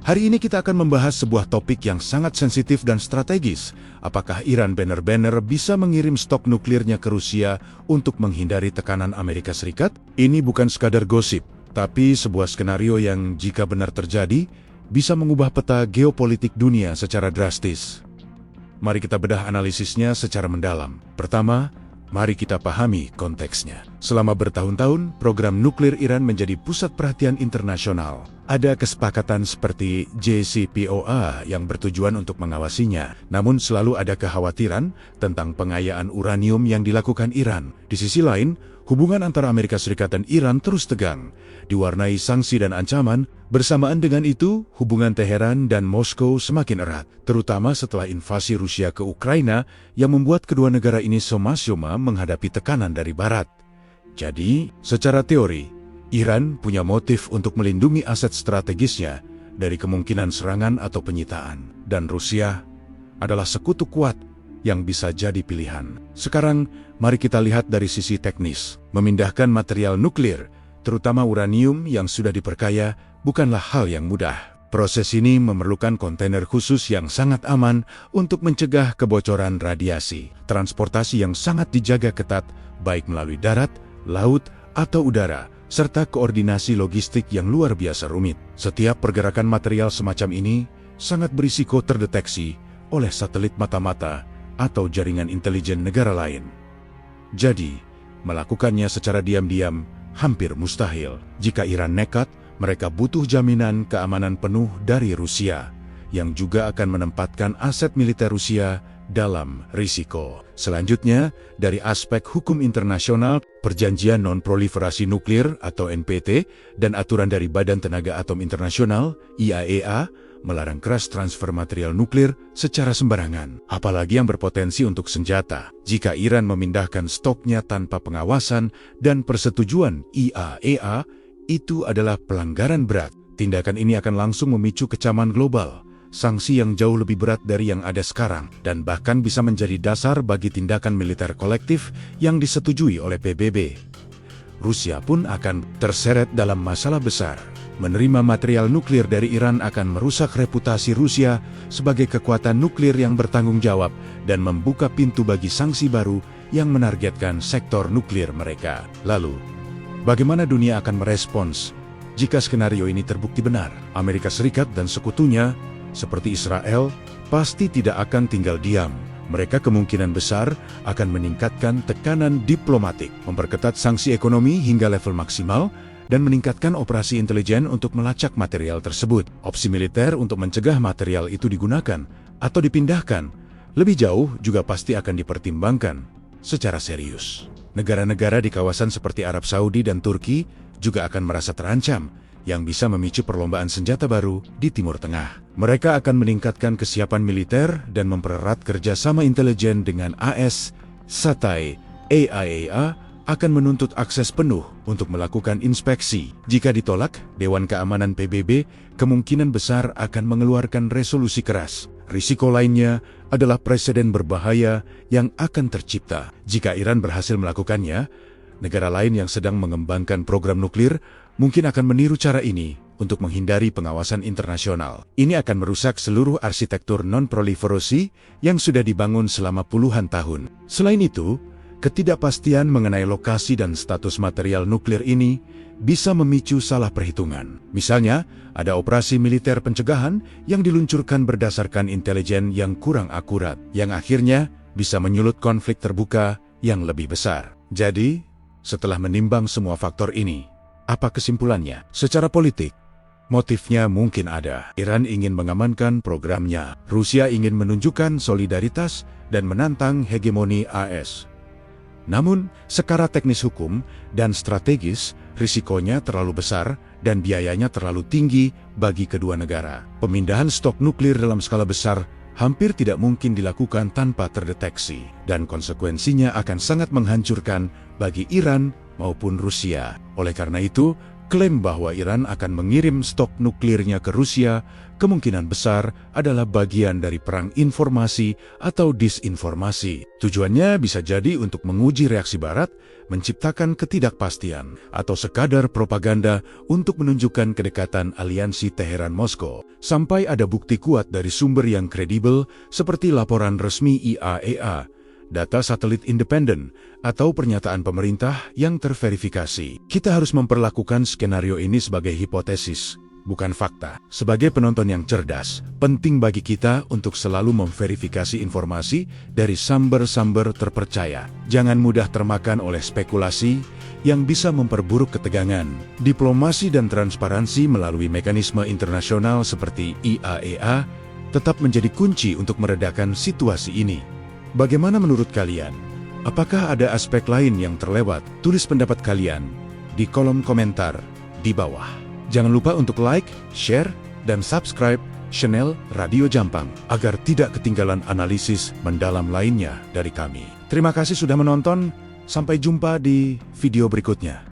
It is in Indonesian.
Hari ini kita akan membahas sebuah topik yang sangat sensitif dan strategis. Apakah Iran benar-benar bisa mengirim stok nuklirnya ke Rusia untuk menghindari tekanan Amerika Serikat? Ini bukan sekadar gosip, tapi sebuah skenario yang jika benar terjadi, bisa mengubah peta geopolitik dunia secara drastis. Mari kita bedah analisisnya secara mendalam. Pertama, mari kita pahami konteksnya. Selama bertahun-tahun, program nuklir Iran menjadi pusat perhatian internasional. Ada kesepakatan seperti JCPOA yang bertujuan untuk mengawasinya. Namun selalu ada kekhawatiran tentang pengayaan uranium yang dilakukan Iran. Di sisi lain, hubungan antara Amerika Serikat dan Iran terus tegang, diwarnai sanksi dan ancaman. Bersamaan dengan itu, hubungan Teheran dan Moskow semakin erat, terutama setelah invasi Rusia ke Ukraina yang membuat kedua negara ini soma-soma menghadapi tekanan dari Barat. Jadi, secara teori, Iran punya motif untuk melindungi aset strategisnya dari kemungkinan serangan atau penyitaan, dan Rusia adalah sekutu kuat yang bisa jadi pilihan. Sekarang, mari kita lihat dari sisi teknis. Memindahkan material nuklir, terutama uranium yang sudah diperkaya, bukanlah hal yang mudah. Proses ini memerlukan kontainer khusus yang sangat aman untuk mencegah kebocoran radiasi. Transportasi yang sangat dijaga ketat, baik melalui darat, laut, atau udara, serta koordinasi logistik yang luar biasa rumit. Setiap pergerakan material semacam ini sangat berisiko terdeteksi oleh satelit mata-mata atau jaringan intelijen negara lain. Jadi, melakukannya secara diam-diam hampir mustahil. Jika Iran nekat, mereka butuh jaminan keamanan penuh dari Rusia, yang juga akan menempatkan aset militer Rusia dalam risiko. Selanjutnya, dari aspek hukum internasional, Perjanjian Non-Proliferasi Nuklir atau NPT dan aturan dari Badan Tenaga Atom Internasional (IAEA) melarang keras transfer material nuklir secara sembarangan, apalagi yang berpotensi untuk senjata. Jika Iran memindahkan stoknya tanpa pengawasan dan persetujuan IAEA, itu adalah pelanggaran berat. Tindakan ini akan langsung memicu kecaman global, sanksi yang jauh lebih berat dari yang ada sekarang, dan bahkan bisa menjadi dasar bagi tindakan militer kolektif yang disetujui oleh PBB. Rusia pun akan terseret dalam masalah besar. Menerima material nuklir dari Iran akan merusak reputasi Rusia sebagai kekuatan nuklir yang bertanggung jawab dan membuka pintu bagi sanksi baru yang menargetkan sektor nuklir mereka. Lalu, bagaimana dunia akan merespons jika skenario ini terbukti benar? Amerika Serikat dan sekutunya, seperti Israel, pasti tidak akan tinggal diam. Mereka kemungkinan besar akan meningkatkan tekanan diplomatik, memperketat sanksi ekonomi hingga level maksimal, dan meningkatkan operasi intelijen untuk melacak material tersebut. Opsi militer untuk mencegah material itu digunakan atau dipindahkan lebih jauh juga pasti akan dipertimbangkan secara serius. Negara-negara di kawasan seperti Arab Saudi dan Turki juga akan merasa terancam, yang bisa memicu perlombaan senjata baru di Timur Tengah. Mereka akan meningkatkan kesiapan militer dan mempererat kerjasama intelijen dengan AS. Satai IAEA akan menuntut akses penuh untuk melakukan inspeksi. Jika ditolak, Dewan Keamanan PBB kemungkinan besar akan mengeluarkan resolusi keras. Risiko lainnya adalah presiden berbahaya yang akan tercipta. Jika Iran berhasil melakukannya, negara lain yang sedang mengembangkan program nuklir mungkin akan meniru cara ini untuk menghindari pengawasan internasional. Ini akan merusak seluruh arsitektur non-proliferasi yang sudah dibangun selama puluhan tahun. Selain itu, ketidakpastian mengenai lokasi dan status material nuklir ini bisa memicu salah perhitungan. Misalnya, ada operasi militer pencegahan yang diluncurkan berdasarkan intelijen yang kurang akurat, yang akhirnya bisa menyulut konflik terbuka yang lebih besar. Jadi, setelah menimbang semua faktor ini, apa kesimpulannya? Secara politik, motifnya mungkin ada. Iran ingin mengamankan programnya. Rusia ingin menunjukkan solidaritas dan menantang hegemoni AS. Namun, secara teknis hukum dan strategis, risikonya terlalu besar dan biayanya terlalu tinggi bagi kedua negara. Pemindahan stok nuklir dalam skala besar hampir tidak mungkin dilakukan tanpa terdeteksi, dan konsekuensinya akan sangat menghancurkan bagi Iran maupun Rusia. Oleh karena itu, Klaim bahwa Iran akan mengirim stok nuklirnya ke Rusia kemungkinan besar adalah bagian dari perang informasi atau disinformasi. Tujuannya bisa jadi untuk menguji reaksi Barat, menciptakan ketidakpastian, atau sekadar propaganda untuk menunjukkan kedekatan aliansi Teheran-Moskow. Sampai ada bukti kuat dari sumber yang kredibel seperti laporan resmi IAEA, data satelit independen, atau pernyataan pemerintah yang terverifikasi. Kita harus memperlakukan skenario ini sebagai hipotesis, bukan fakta. Sebagai penonton yang cerdas, penting bagi kita untuk selalu memverifikasi informasi dari sumber-sumber terpercaya. Jangan mudah termakan oleh spekulasi yang bisa memperburuk ketegangan. Diplomasi dan transparansi melalui mekanisme internasional seperti IAEA tetap menjadi kunci untuk meredakan situasi ini. Bagaimana menurut kalian? Apakah ada aspek lain yang terlewat? Tulis pendapat kalian di kolom komentar di bawah. Jangan lupa untuk like, share, dan subscribe channel Radio Jampang agar tidak ketinggalan analisis mendalam lainnya dari kami. Terima kasih sudah menonton. Sampai jumpa di video berikutnya.